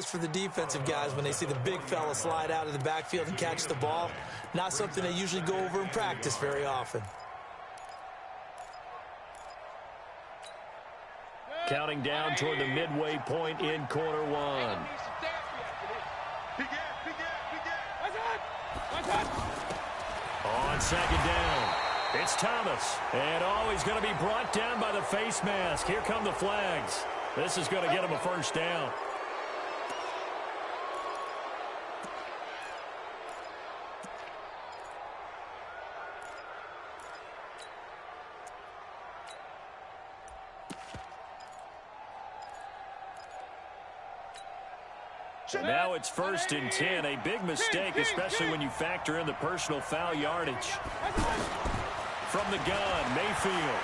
surprise for the defensive guys when they see the big fella slide out of the backfield and catch the ball. Not something they usually go over in practice very often. Counting down toward the midway point in quarter one. On second down, it's Thomas. And he's going to be brought down by the face mask. Here come the flags. This is going to get him a first down. Now it's 1st and 10. A big mistake, especially when you factor in the personal foul yardage. From the gun, Mayfield.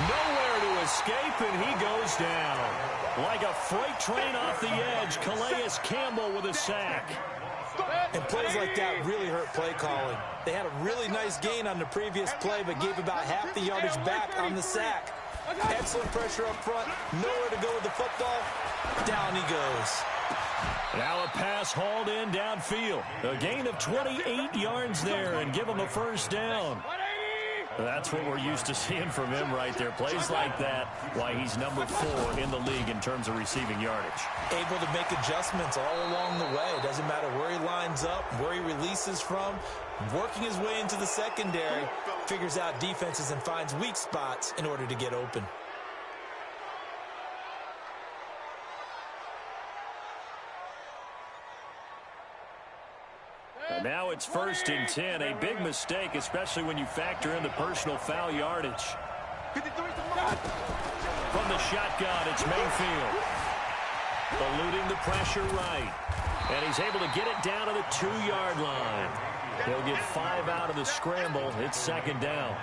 Nowhere to escape, and he goes down. Like a freight train off the edge, Calais Campbell with a sack. And plays like that really hurt play calling. They had a really nice gain on the previous play, but gave about half the yardage back on the sack. Excellent pressure up front. Nowhere to go with the football. Down he goes. Now a pass hauled in downfield. A gain of 28 yards there and give him a first down. That's what we're used to seeing from him right there. Plays like that, why he's number 4 in the league in terms of receiving yardage. Able to make adjustments all along the way. Doesn't matter where he lines up, where he releases from. Working his way into the secondary, figures out defenses and finds weak spots in order to get open. Now it's 1st and 10. A big mistake, especially when you factor in the personal foul yardage. From the shotgun, it's Mayfield. Eluding the pressure right. And he's able to get it down to the 2-yard line. He'll get 5 out of the scramble. It's 2nd down.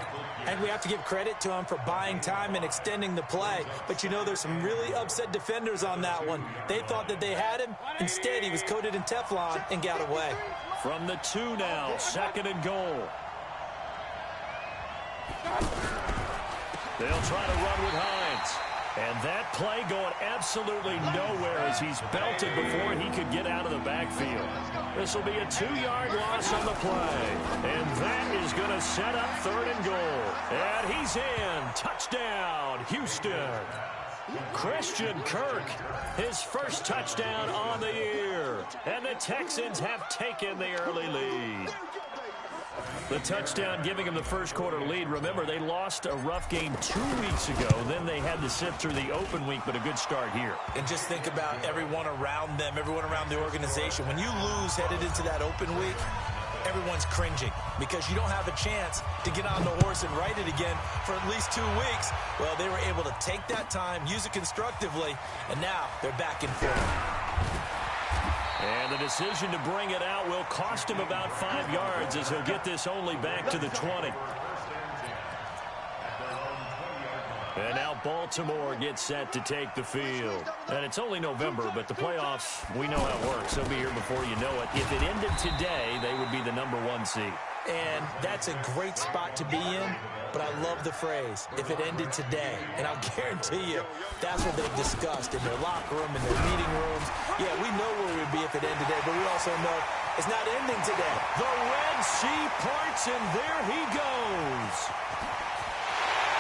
And we have to give credit to him for buying time and extending the play. But, you know, there's some really upset defenders on that one. They thought that they had him. Instead, he was coated in Teflon and got away. From the 2 now, 2nd and goal. They'll try to run with Hines. And that play going absolutely nowhere as he's belted before he could get out of the backfield. This will be a 2-yard loss on the play. And that is going to set up 3rd and goal. And he's in. Touchdown, Houston. Christian Kirk, his first touchdown on the year. And the Texans have taken the early lead. The touchdown giving them the first quarter lead. Remember, they lost a rough game 2 weeks ago. Then they had to sit through the open week, but a good start here. And just think about everyone around them, everyone around the organization. When you lose headed into that open week, everyone's cringing because you don't have a chance to get on the horse and ride it again for at least 2 weeks. Well, they were able to take that time, use it constructively, and now they're back in form. And the decision to bring it out will cost him about 5 yards as he'll get this only back to the 20. And now Baltimore gets set to take the field. And it's only November, but the playoffs, we know how it works. They'll be here before you know it. If it ended today, they would be the number 1 seed. And that's a great spot to be in, but I love the phrase, if it ended today. And I'll guarantee you, that's what they've discussed in their locker room, in their meeting rooms. Yeah, we know where we would be if it ended today, but we also know it's not ending today. The Red Sea parts, and there he goes.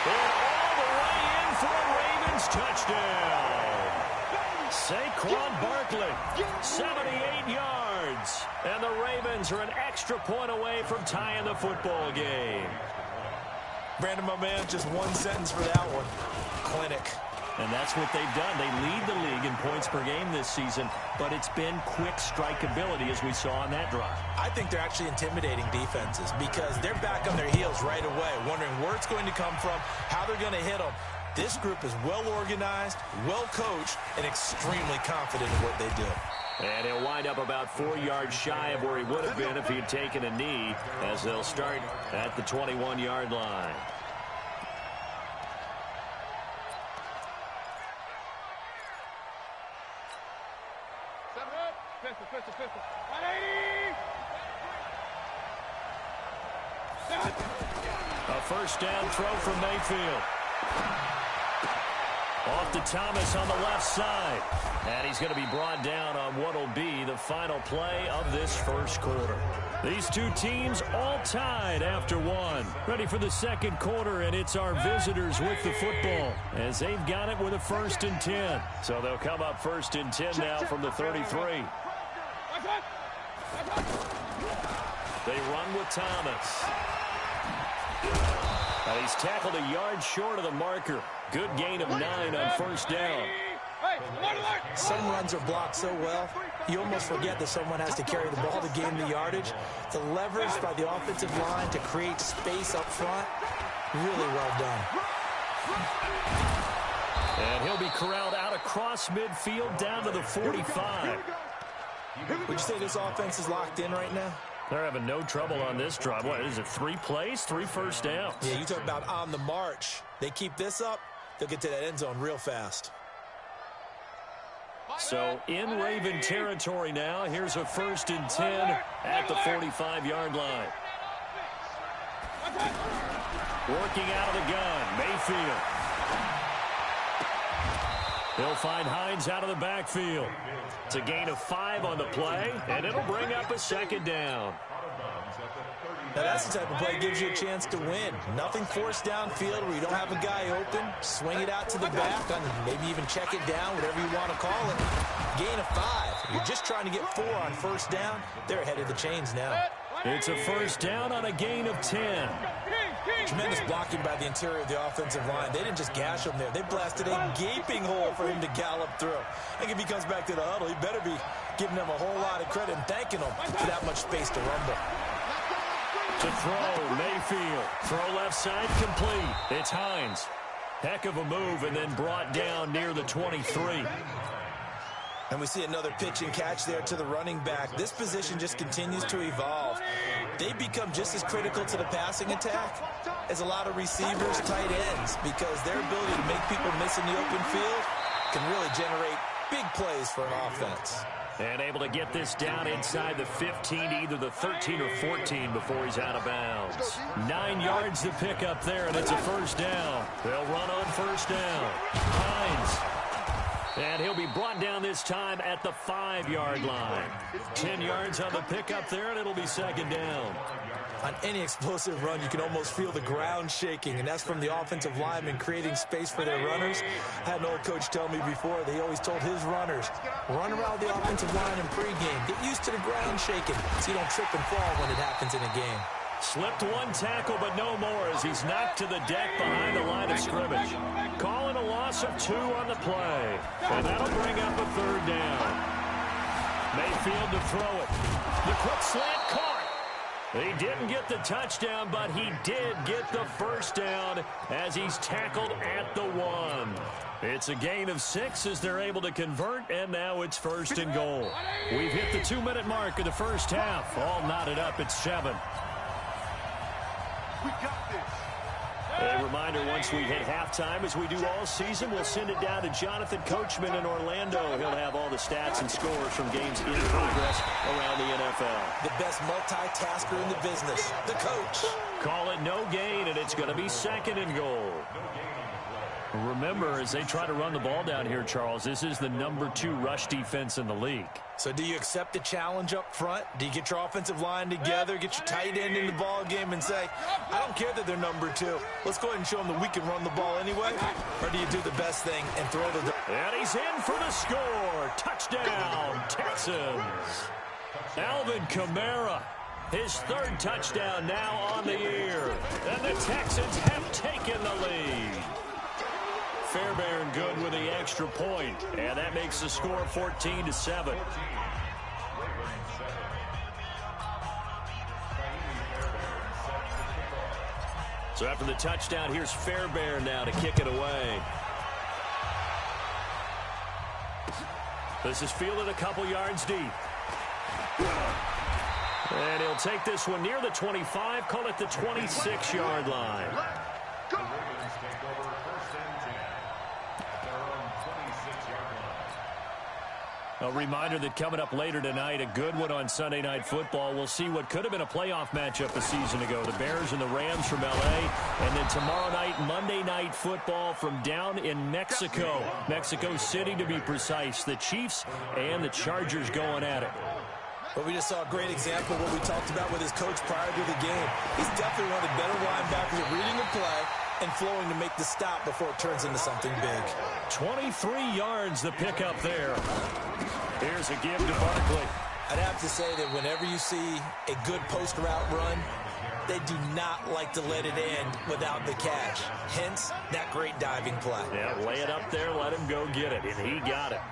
And all the way in for a Ravens touchdown. Saquon Barkley, 78 yards. And the Ravens are an extra point away from tying the football game. Brandon, my man, just one sentence for that one. Clinic. And that's what they've done. They lead the league in points per game this season, but it's been quick strikeability as we saw on that drive. I think they're actually intimidating defenses because they're back on their heels right away, wondering where it's going to come from, how they're going to hit them. This group is well organized, well coached, and extremely confident in what they do. And he'll wind up about 4 yards shy of where he would have been if he had taken a knee, as they'll start at the 21-yard line. A first down throw from Mayfield. Off to Thomas on the left side. And he's going to be brought down on what will be the final play of this first quarter. These two teams all tied after one. Ready for the second quarter, and it's our visitors with the football as they've got it with a 1st and 10. So they'll come up 1st and 10 now from the 33. They run with Thomas. And he's tackled a yard short of the marker. Good gain of 9 on 1st down. Some runs are blocked so well, you almost forget that someone has to carry the ball to gain the yardage. The leverage by the offensive line to create space up front, really well done. And he'll be corralled out across midfield down to the 45. Would you say this offense is locked in right now? They're having no trouble on this drive. What is it, 3 plays, 3 first downs? Yeah, you talk about on the march. They keep this up, they'll get to that end zone real fast. So in Raven territory now. Here's a 1st and 10 at the 45-yard line. Working out of the gun, Mayfield. He'll find Hines out of the backfield. It's a gain of 5 on the play, and it'll bring up a 2nd down. Now that's the type of play that gives you a chance to win. Nothing forced downfield where you don't have a guy open. Swing it out to the back, and maybe even check it down, whatever you want to call it. Gain of 5. You're just trying to get 4 on 1st down. They're ahead of the chains now. It's a 1st down on a gain of 10. Tremendous blocking by the interior of the offensive line. They didn't just gash him there. They blasted a gaping hole for him to gallop through. I think if he comes back to the huddle, he better be giving them a whole lot of credit and thanking them for that much space to rumble. To throw, Mayfield. Throw left side, complete. It's Hines. Heck of a move, and then brought down near the 23. And we see another pitch and catch there to the running back. This position just continues to evolve. They become just as critical to the passing attack as a lot of receivers, tight ends, because their ability to make people miss in the open field can really generate big plays for an offense. And able to get this down inside the 15, either the 13 or 14 before he's out of bounds. 9 yards to pick up there, and it's a 1st down. They'll run on 1st down. Hines. And he'll be brought down this time at the 5-yard line. 10 yards on the pickup there, and it'll be 2nd down. On any explosive run, you can almost feel the ground shaking, and that's from the offensive linemen creating space for their runners. I had an old coach tell me before, they always told his runners, run around the offensive line in pregame. Get used to the ground shaking so you don't trip and fall when it happens in a game. Slipped 1 tackle, but no more as he's knocked to the deck behind the line of scrimmage. Calling a loss of 2 on the play. And that'll bring up a 3rd down. Mayfield to throw it. The quick slant caught. He didn't get the touchdown, but he did get the 1st down as he's tackled at the 1. It's a gain of 6 as they're able to convert, and now it's 1st and goal. We've hit the 2-minute mark of the first half. All knotted up at 7. We got this. A reminder, once we hit halftime, as we do all season, we'll send it down to Jonathan Coachman in Orlando. He'll have all the stats and scores from games in progress around the NFL. The best multitasker in the business, the coach. Call it no gain, and it's going to be 2nd and goal. Remember, as they try to run the ball down here, Charles, this is the number 2 rush defense in the league. So do you accept the challenge up front? Do you get your offensive line together, get your tight end in the ball game and say, I don't care that they're number 2. Let's go ahead and show them that we can run the ball anyway? Or do you do the best thing and throw the... And he's in for the score. Touchdown, Texans. Alvin Kamara, his 3rd touchdown now on the year. And the Texans have taken the lead. Fairbairn good with the extra point, and that makes the score 14-7. So after the touchdown, here's Fairbairn now to kick it away. This is fielded a couple yards deep. And he'll take this one near the 25, call it the 26-yard line. A reminder that coming up later tonight, a good one on Sunday Night Football. We'll see what could have been a playoff matchup a season ago. The Bears and the Rams from L.A. And then tomorrow night, Monday Night Football from down in Mexico. Mexico City, to be precise. The Chiefs and the Chargers going at it. But we just saw a great example of what we talked about with his coach prior to the game. He's definitely one of the better linebackers at reading the play and flowing to make the stop before it turns into something big. 23 yards the pickup there. Here's a give to Barkley. I'd have to say that whenever you see a good post route run, they do not like to let it end without the catch. Hence, that great diving play. Yeah, lay it up there, let him go get it, and he got it.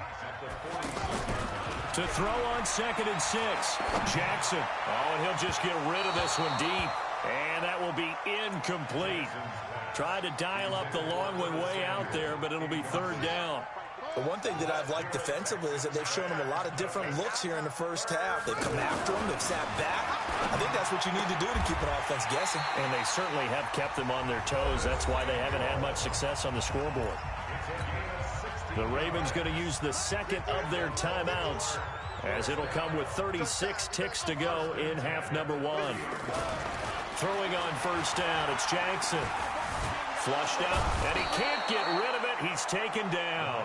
To throw on 2nd and 6, Jackson. Oh, and he'll just get rid of this one deep. And that will be incomplete. Tried to dial up the long one way out there, but it'll be 3rd down. The one thing that I've liked defensively is that they've shown him a lot of different looks here in the first half. They've come after him. They've sat back. I think that's what you need to do to keep an offense guessing. And they certainly have kept them on their toes. That's why they haven't had much success on the scoreboard. The Ravens going to use the second of their timeouts, as it'll come with 36 ticks to go in half number 1. Throwing on 1st down, it's Jackson. Flushed out, and he can't get rid of it. He's taken down.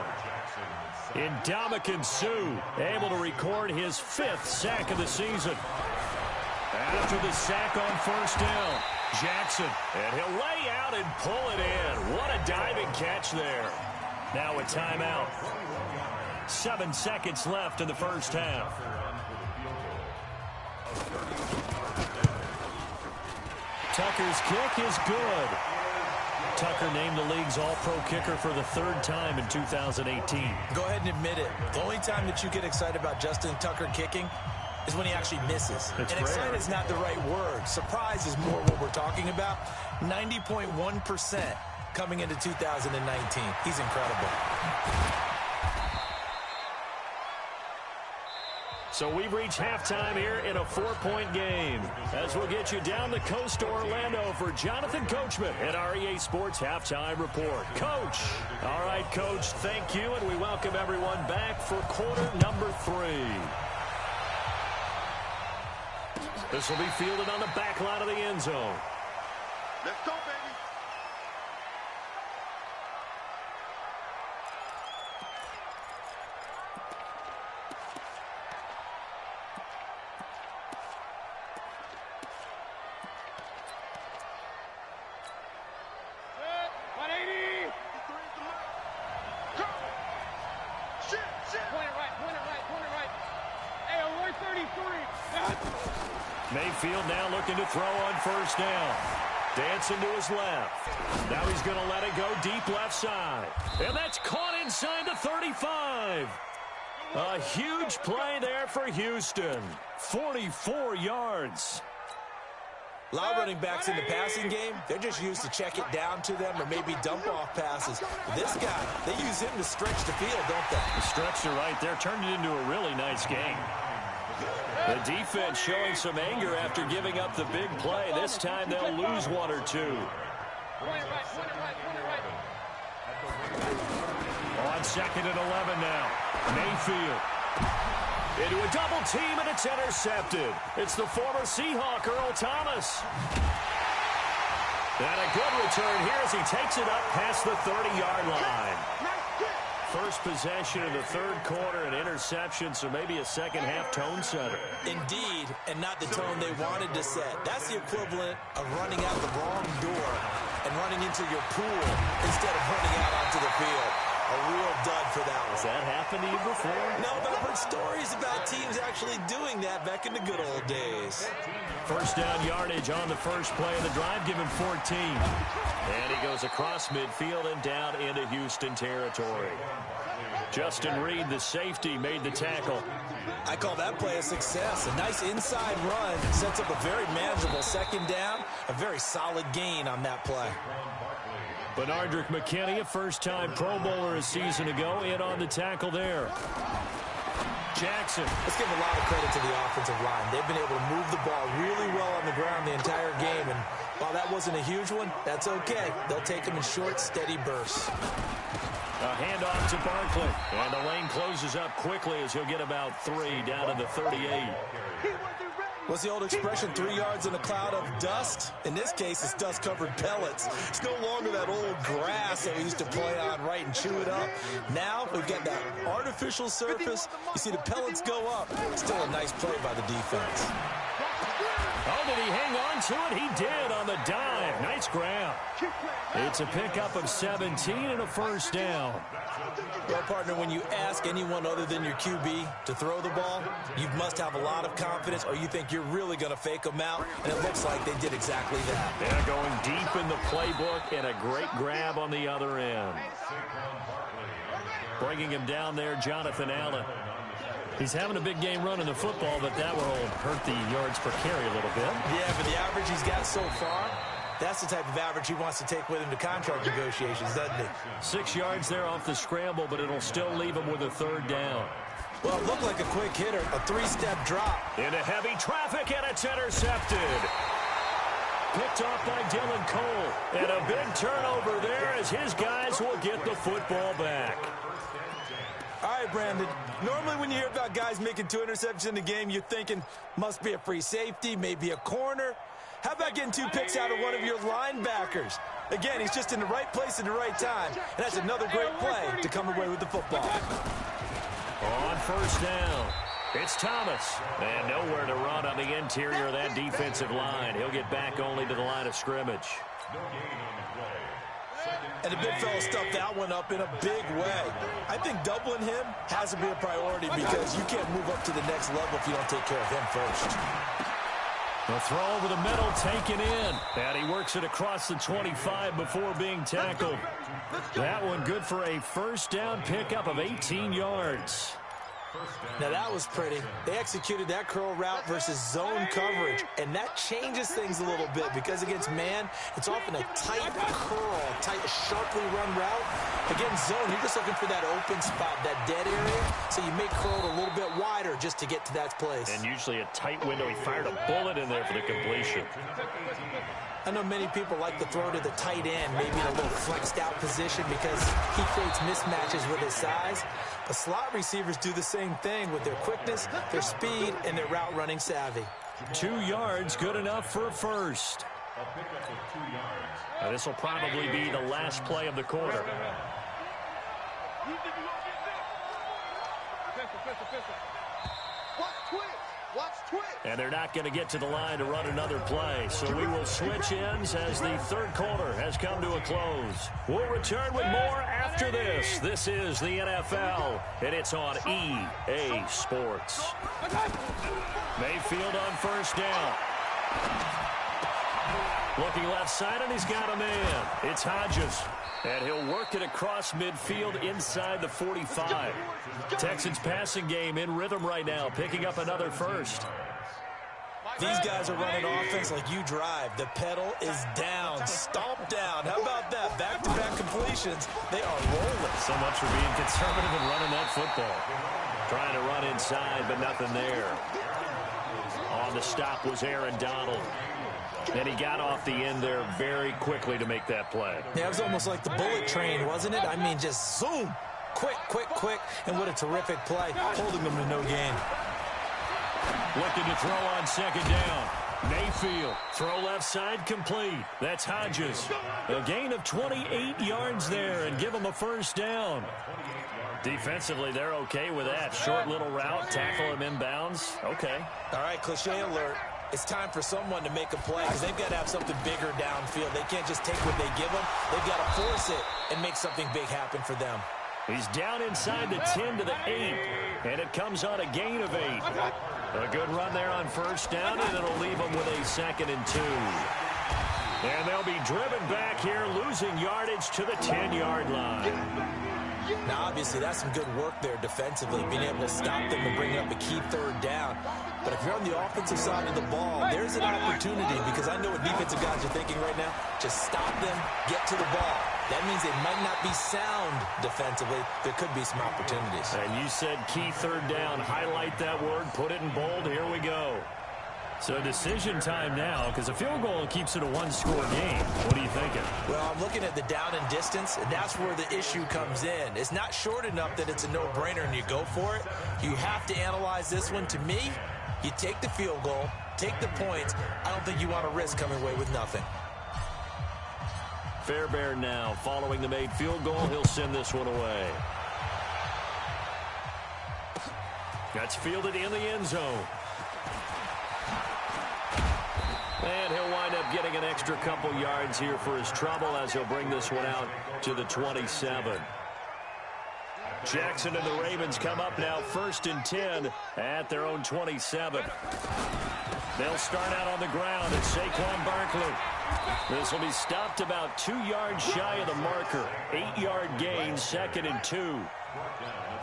Ndamukong Suh able to record his 5th sack of the season. After the sack on 1st down, Jackson, and he'll lay out and pull it in. What a diving catch there. Now a timeout. 7 seconds left in the first half. Tucker's kick is good. Tucker named the league's all-pro kicker for the 3rd time in 2018. Go ahead and admit it. The only time that you get excited about Justin Tucker kicking is when he actually misses. And excited is not the right word. Surprise is more what we're talking about. 90.1% coming into 2019. He's incredible. So we've reached halftime here in a 4-point game, as we'll get you down the coast to Orlando for Jonathan Coachman at our EA Sports Halftime Report. Coach. All right, Coach, thank you, and we welcome everyone back for quarter number 3. This will be fielded on the back line of the end zone. Let's go, baby. Mayfield now looking to throw on 1st down. Dancing to his left. Now he's going to let it go deep left side. And that's caught inside the 35. A huge play there for Houston. 44 yards. A lot of running backs in the passing game, they're just used to check it down to them or maybe dump off passes. This guy, they use him to stretch the field, don't they? Stretch to right there, turned it into a really nice game. The defense showing some anger after giving up the big play. This time they'll lose 1 or 2. On 2nd and 11 now. Mayfield. Into a double team, and it's intercepted. It's the former Seahawk, Earl Thomas. And a good return here as he takes it up past the 30-yard line. First possession of the 3rd quarter, an interception, so maybe a second-half tone setter. Indeed, and not the tone they wanted to set. That's the equivalent of running out the wrong door and running into your pool instead of running out onto the field. A real dud for that one. Has that happened to you before? No, but I've heard stories about teams actually doing that back in the good old days. First down yardage on the first play of the drive, give him 14. And he goes across midfield and down into Houston territory. Justin Reed, the safety, made the tackle. I call that play a success. A nice inside run sets up a very manageable 2nd down. A very solid gain on that play. Benardrick McKinney, a first-time Pro Bowler a season ago, in on the tackle there. Jackson. Let's give a lot of credit to the offensive line. They've been able to move the ball really well on the ground the entire game, and While that wasn't a huge one, that's okay. They'll take them in short, steady bursts. A handoff to Barkley. And the lane closes up quickly as he'll get about 3 down to the 38. What's the old expression, 3 yards in a cloud of dust? In this case, it's dust-covered pellets. It's no longer that old grass that we used to play on, right, and chew it up. Now we've got that artificial surface. You see the pellets go up. Still a nice play by the defense. Oh, did he hang on to it? He did on the dive. Nice grab. It's a pickup of 17 and a first down. Well, partner, when you ask anyone other than your QB to throw the ball, you must have a lot of confidence, or you think you're really going to fake them out, and it looks like they did exactly that. They're going deep in the playbook, and a great grab on the other end. Bringing him down there, Jonathan Allen. He's having a big game running the football, but that will hurt the yards per carry a little bit. Yeah, but the average he's got so far, that's the type of average he wants to take with him to contract negotiations, doesn't he? 6 yards there off the scramble, but it'll still leave him with a third down. Well, it looked like a quick hitter, a 3-step drop. Into heavy traffic, and it's intercepted. Picked off by Dylan Cole. And a big turnover there as his guys will get the football back. All right, Brandon, normally when you hear about guys making 2 interceptions in the game, you're thinking must be a free safety, maybe a corner. How about getting 2 picks out of one of your linebackers? Again, he's just in the right place at the right time, and that's another great play to come away with the football. On first down, it's Thomas. And nowhere to run on the interior of that defensive line. He'll get back only to the line of scrimmage. And the big fella stuffed that one up in a big way. I think doubling him has to be a priority because you can't move up to the next level if you don't take care of him first. The throw over the middle taken in. And he works it across the 25 before being tackled. That one good for a first down pickup of 18 yards. Now that was pretty. They executed that curl route versus zone coverage, and that changes things a little bit because against man, it's often a tight curl, tight, sharply run route. Against zone, you're just looking for that open spot, that dead area, so you make curl a little bit wider just to get to that place. And usually a tight window. He fired a bullet in there for the completion. I know many people like to throw to the tight end, maybe in a little flexed out position because he creates mismatches with his size. But slot receivers do the same thing with their quickness, their speed, and their route running savvy. 2 yards, good enough for a first. Now this will probably be the last play of the quarter. And they're not going to get to the line to run another play. So we will switch ends as the third quarter has come to a close. We'll return with more after this. This is the NFL, and it's on EA Sports. Mayfield on first down. Looking left side, and he's got a man. It's Hodges. And he'll work it across midfield inside the 45. Texans passing game in rhythm right now, picking up another first. These guys are running offense like you drive. The pedal is down, stomp down. How about that? Back-to-back completions. They are rolling. So much for being conservative and running that football. Trying to run inside, but nothing there. On the stop was Aaron Donald. And he got off the end there very quickly to make that play. Yeah, it was almost like the bullet train, wasn't it? I mean, just zoom. Quick, quick, quick. And what a terrific play, holding them to no gain. Looking to throw on second down. Mayfield, throw left side complete. That's Hodges. A gain of 28 yards there and give him a first down. Defensively, they're okay with that. Short little route, tackle him inbounds. Okay. All right, cliche alert. It's time for someone to make a play because they've got to have something bigger downfield. They can't just take what they give them. They've got to force it and make something big happen for them. He's down inside the 10 to the 8, and it comes on a gain of 8. A good run there on first down, and it'll leave them with a 2nd and 2. And they'll be driven back here, losing yardage to the 10-yard line. Now, obviously, that's some good work there defensively, being able to stop them and bring up a key third down. But if you're on the offensive side of the ball, there's an opportunity because I know what defensive guys are thinking right now. Just stop them, get to the ball. That means they might not be sound defensively. There could be some opportunities. And you said key third down. Highlight that word, put it in bold. Here we go. So decision time now, because a field goal keeps it a one-score game. What are you thinking? Well, I'm looking at the down and distance, and that's where the issue comes in. It's not short enough that it's a no-brainer and you go for it. You have to analyze this one. To me, you take the field goal, take the points. I don't think you want to risk coming away with nothing. Fairbairn now, following the made field goal, he'll send this one away. That's fielded in the end zone. And he'll wind up getting an extra couple yards here for his trouble as he'll bring this one out to the 27. Jackson and the Ravens come up now 1st and 10 at their own 27. They'll start out on the ground at Saquon Barkley. This will be stopped about 2 yards shy of the marker. 8-yard gain, 2nd and 2.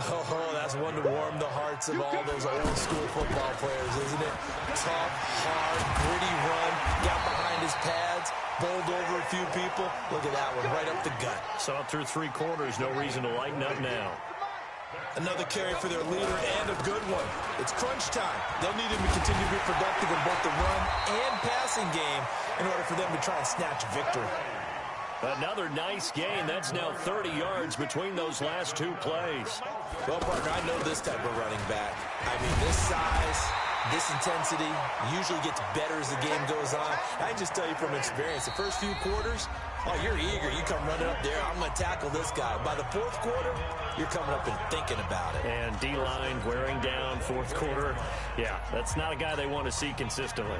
Oh, that's one to warm the hearts of all those old school football players, isn't it? Tough, hard, gritty run, got behind his pads, bowled over a few people. Look at that one, right up the gut. Saw through 3 quarters, no reason to lighten up now. Another carry for their leader, and a good one. It's crunch time. They'll need him to continue to be productive in both the run and passing game in order for them to try and snatch victory. Another nice gain. That's now 30 yards between those last 2 plays. Well, partner, I know this type of running back. I mean, this size, this intensity usually gets better as the game goes on. I can just tell you from experience, the first few quarters, oh, you're eager. You come running up there, I'm going to tackle this guy. By the 4th quarter, you're coming up and thinking about it. And D-line wearing down 4th quarter. Yeah, that's not a guy they want to see consistently.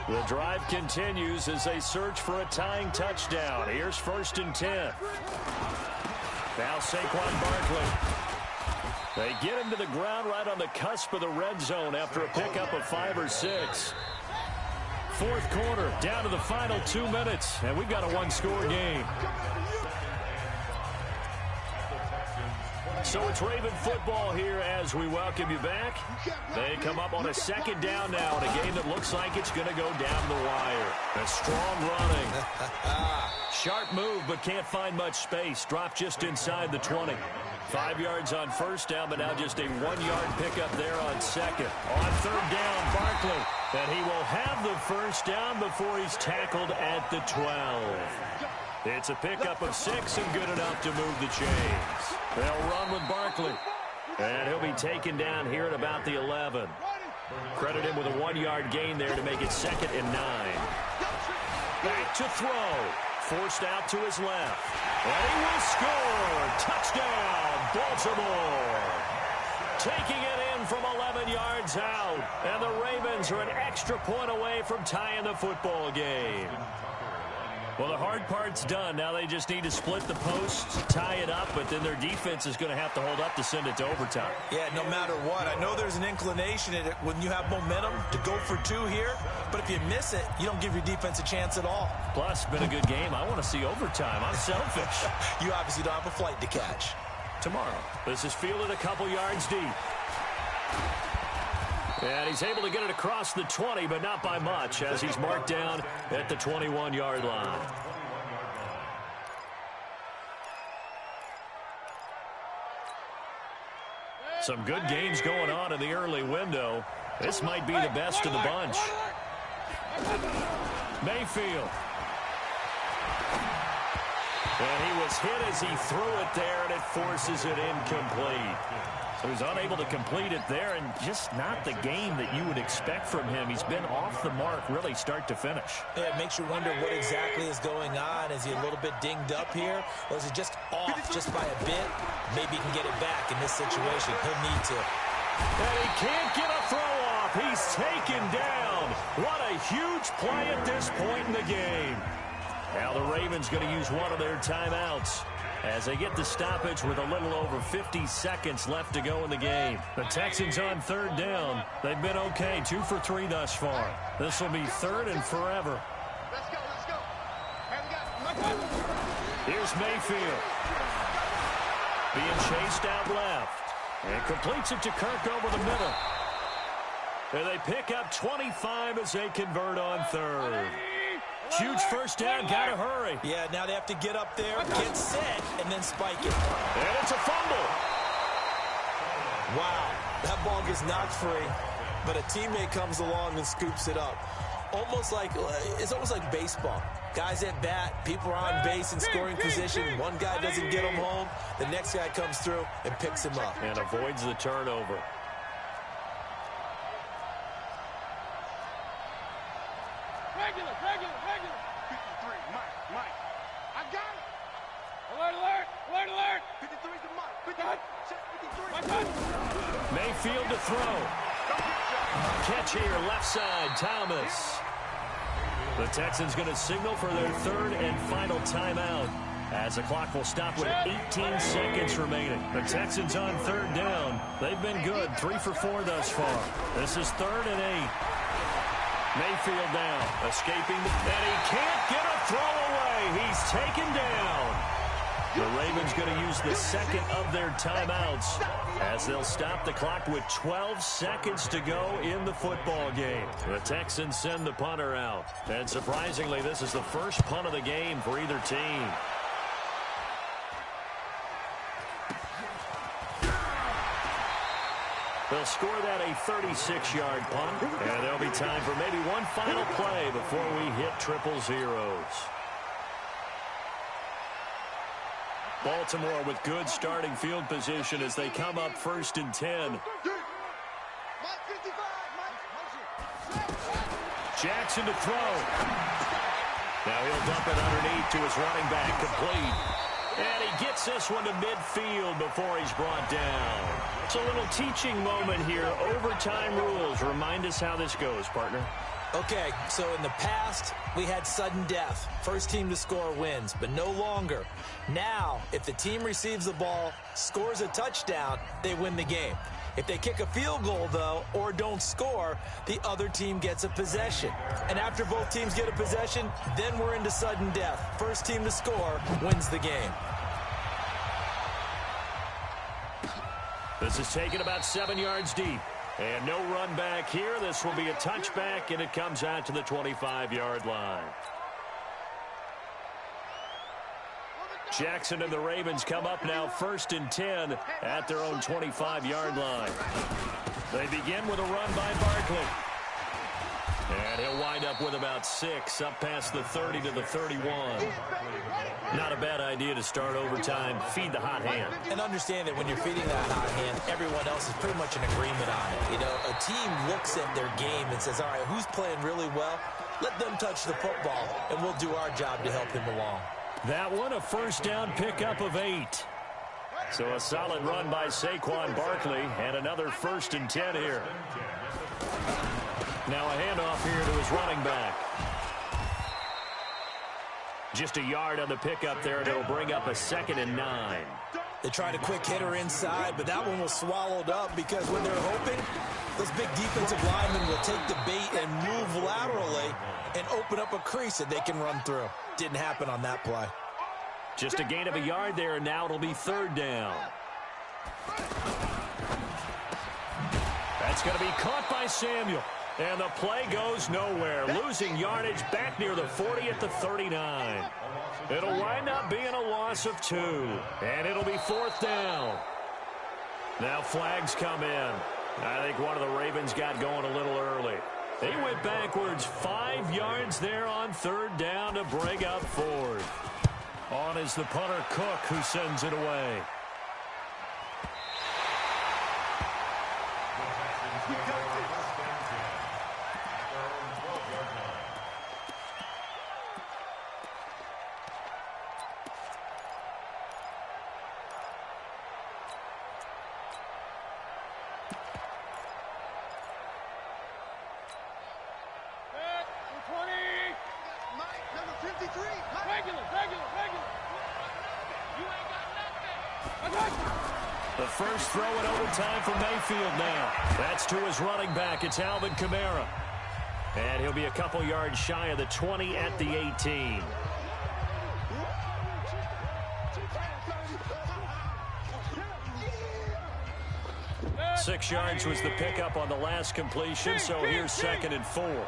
The drive continues as they search for a tying touchdown. Here's 1st and 10. Now Saquon Barkley. They get him to the ground right on the cusp of the red zone after a pickup of 5 or 6. 4th quarter, down to the final 2 minutes, and we've got a one-score game. So it's Raven football here as we welcome you back. They come up on a 2nd down now in a game that looks like it's going to go down the wire. A strong running. Sharp move, but can't find much space. Dropped just inside the 20. 5 yards on 1st down, but now just a 1-yard pickup there on 2nd. On 3rd down, Barkley. And he will have the 1st down before he's tackled at the 12. It's a pickup of 6 and good enough to move the chains. They'll run with Barkley. And he'll be taken down here at about the 11. Credit him with a 1-yard gain there to make it 2nd and 9. Back to throw. Forced out to his left. And he will score. Touchdown, Baltimore. Taking it in from 11 yards out. And the Ravens are an extra point away from tying the football game. Well, the hard part's done. Now they just need to split the posts, tie it up, but then their defense is going to have to hold up to send it to overtime. Yeah, no matter what. I know there's an inclination in it when you have momentum to go for 2 here, but if you miss it, you don't give your defense a chance at all. Plus, been a good game. I want to see overtime. I'm selfish. You obviously don't have a flight to catch. Tomorrow, this is fielded a couple yards deep. And he's able to get it across the 20, but not by much, as he's marked down at the 21-yard line. Some good games going on in the early window. This might be the best of the bunch. Mayfield. And he was hit as he threw it there, and it forces it incomplete. So he's unable to complete it there, and just not the game that you would expect from him. He's been off the mark, really, start to finish. Yeah, it makes you wonder what exactly is going on. Is he a little bit dinged up here, or is he just off just by a bit? Maybe he can get it back in this situation. He'll need to. And he can't get a throw off. He's taken down. What a huge play at this point in the game. Now the Ravens going to use one of their timeouts as they get the stoppage with a little over 50 seconds left to go in the game. The Texans on 3rd down. They've been okay, 2 for 3 thus far. This will be 3rd and forever. Let's go. Here's Mayfield. Being chased out left. And completes it to Kirk over the middle. And they pick up 25 as they convert on 3rd. Huge first down, gotta hurry. Yeah, now they have to get up there, get set, and then spike it. And it's a fumble. Wow, that ball gets knocked free, but a teammate comes along and scoops it up. It's almost like baseball. Guys at bat, people are on base in scoring position. One guy doesn't get him home, the next guy comes through and picks him up. And avoids the turnover. Regular. 53, Mike. I got it. Alert. 53 to Mike. 53. Mayfield to throw. Catch here, left side, Thomas. The Texans going to signal for their third and final timeout as the clock will stop with 18 seconds remaining. The Texans on third down. They've been good, 3 for 4 thus far. This is 3rd and 8. Mayfield now, escaping, and he can't get a throw away. He's taken down. The Ravens going to use the second of their timeouts as they'll stop the clock with 12 seconds to go in the football game. The Texans send the punter out. And surprisingly, this is the first punt of the game for either team. They'll score that a 36-yard punt, and there'll be time for maybe one final play before we hit triple zeros. Baltimore with good starting field position as they come up 1st and 10. Jackson to throw. Now he'll dump it underneath to his running back, complete. And he gets this one to midfield before he's brought down. It's a little teaching moment here. Overtime rules. Remind us how this goes, partner. Okay, so in the past, we had sudden death. First team to score wins, but no longer. Now, if the team receives the ball, scores a touchdown, they win the game. If they kick a field goal, though, or don't score, the other team gets a possession. And after both teams get a possession, then we're into sudden death. First team to score wins the game. This is taken about 7 yards deep. And no run back here. This will be a touchback, and it comes out to the 25-yard line. Jackson and the Ravens come up now 1st and 10 at their own 25-yard line. They begin with a run by Barkley. And he'll wind up with about 6, up past the 30 to the 31. Not a bad idea to start overtime. Feed the hot hand. And understand that when you're feeding that hot hand, everyone else is pretty much in agreement on it. You know, a team looks at their game and says, all right, who's playing really well? Let them touch the football, and we'll do our job to help him along. That one, a first down pickup of 8. So a solid run by Saquon Barkley, and another 1st and 10 here. Now a handoff here to his running back. Just a yard on the pickup there, and it'll bring up a 2nd and 9. They tried a quick hitter inside, but that one was swallowed up because when they're hoping, those big defensive linemen will take the bait and move laterally and open up a crease that they can run through. Didn't happen on that play. Just a gain of a yard there, and now it'll be 3rd down. That's going to be caught by Samuel. And the play goes nowhere. Losing yardage back near the 40 at the 39. It'll wind up being a loss of 2. And it'll be 4th down. Now flags come in. I think one of the Ravens got going a little early. They went backwards 5 yards there on 3rd down to bring up 4th. On is the punter Cook, who sends it away. The first throw in overtime for Mayfield now. That's to his running back. It's Alvin Kamara. And he'll be a couple yards shy of the 20 at the 18. Six yards was the pickup on the last completion, so here's 2nd and 4.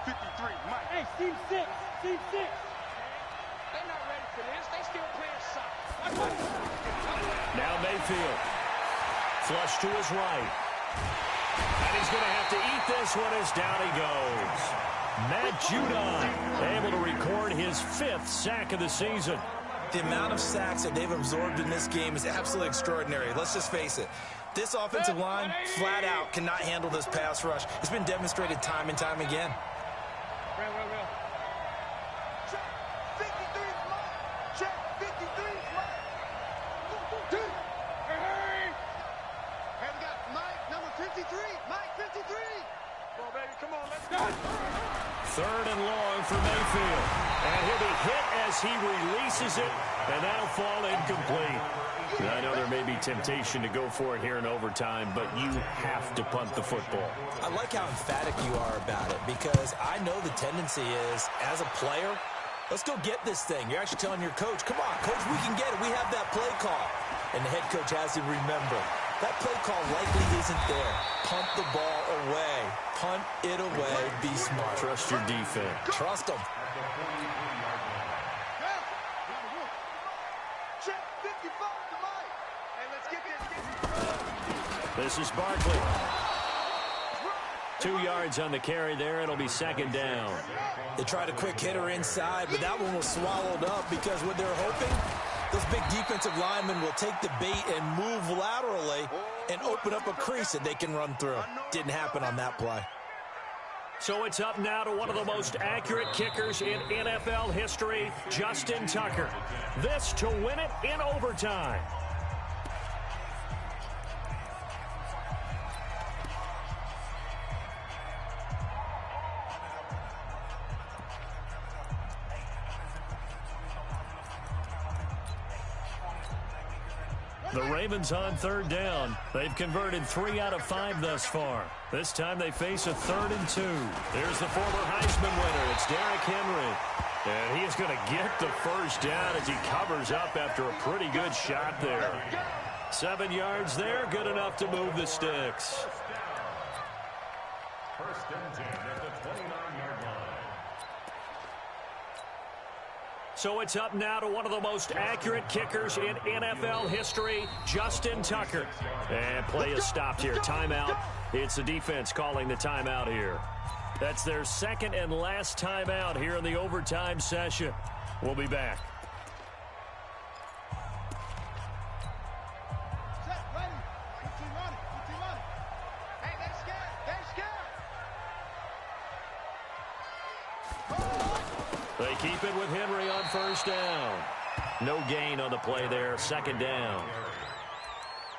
53, Mike. Hey, team 6. Team 6. They're not ready for this. They still playing soccer. Now Mayfield. Flush to his right. And he's going to have to eat this one as down he goes. Matt Judon able to record his 5th sack of the season. The amount of sacks that they've absorbed in this game is absolutely extraordinary. Let's just face it. This offensive line, flat out, cannot handle this pass rush. It's been demonstrated time and time again. Real. Check 53 is mine. Check 53 is mine. Hurry. Hey, we got Mike, number 53. Mike, 53. Come on, baby. Come on, let's go. 3rd and long for Mayfield. And he'll be hit as he releases it, and that'll fall incomplete. I know there may be temptation to go for it here in overtime, but you have to punt the football. I like how emphatic you are about it, because I know the tendency is, as a player, let's go get this thing. You're actually telling your coach, come on, coach, we can get it. We have that play call. And the head coach has to remember, that play call likely isn't there. Punt the ball away. Punt it away. Be smart. Trust your defense. Trust them. Check 55 to Mike. Hey, let's get this. This is Barkley. 2 yards on the carry there. It'll be 2nd down. They tried a quick hitter inside, but that one was swallowed up because what they're hoping, those big defensive linemen will take the bait and move laterally and open up a crease that they can run through. Didn't happen on that play. So it's up now to one of the most accurate kickers in NFL history, Justin Tucker. This to win it in overtime. The Ravens on 3rd down. They've converted 3 out of 5 thus far. This time they face a 3rd and 2. There's the former Heisman winner. It's Derrick Henry. And he is going to get the first down as he covers up after a pretty good shot there. 7 yards there, good enough to move the sticks. 1st and 10 at the 29-yard line. So it's up now to one of the most accurate kickers in NFL history, Justin Tucker. And play is stopped here. Timeout. It's the defense calling the timeout here. That's their 2nd and last timeout here in the overtime session. We'll be back. Set, ready. Keep running. Hey, they're scared. They keep it with Henry on 1st down. No gain on the play there. 2nd down.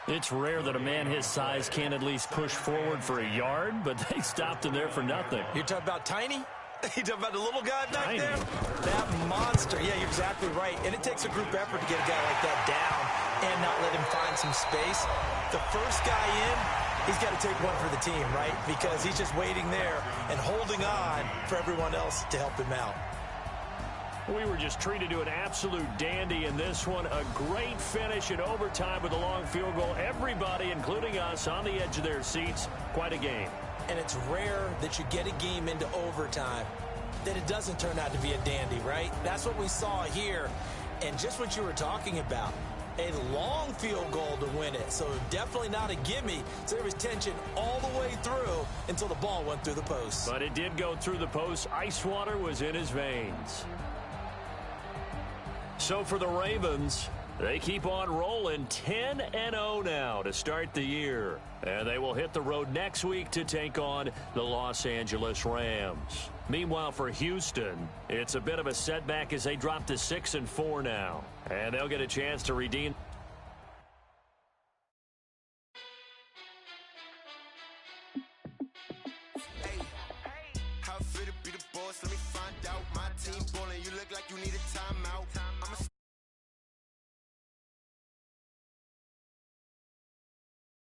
It's rare that a man his size can't at least push forward for a yard, but they stopped him there for nothing. You're talking about Tiny? You're talking about the little guy back Tiny. there? That monster. Yeah, you're exactly right. And it takes a group effort to get a guy like that down and not let him find some space. The first guy in, he's got to take one for the team, right? Because he's just waiting there and holding on for everyone else to help him out. We were just treated to an absolute dandy in this one. A great finish in overtime with a long field goal. Everybody, including us, on the edge of their seats. Quite a game. And it's rare that you get a game into overtime that it doesn't turn out to be a dandy, right? That's what we saw here. And just what you were talking about, a long field goal to win it. So definitely not a gimme. So there was tension all the way through until the ball went through the post. But it did go through the post. Ice water was in his veins. So for the Ravens, they keep on rolling 10-0 now to start the year. And they will hit the road next week to take on the Los Angeles Rams. Meanwhile, for Houston, it's a bit of a setback as they drop to 6-4 now. And they'll get a chance to redeem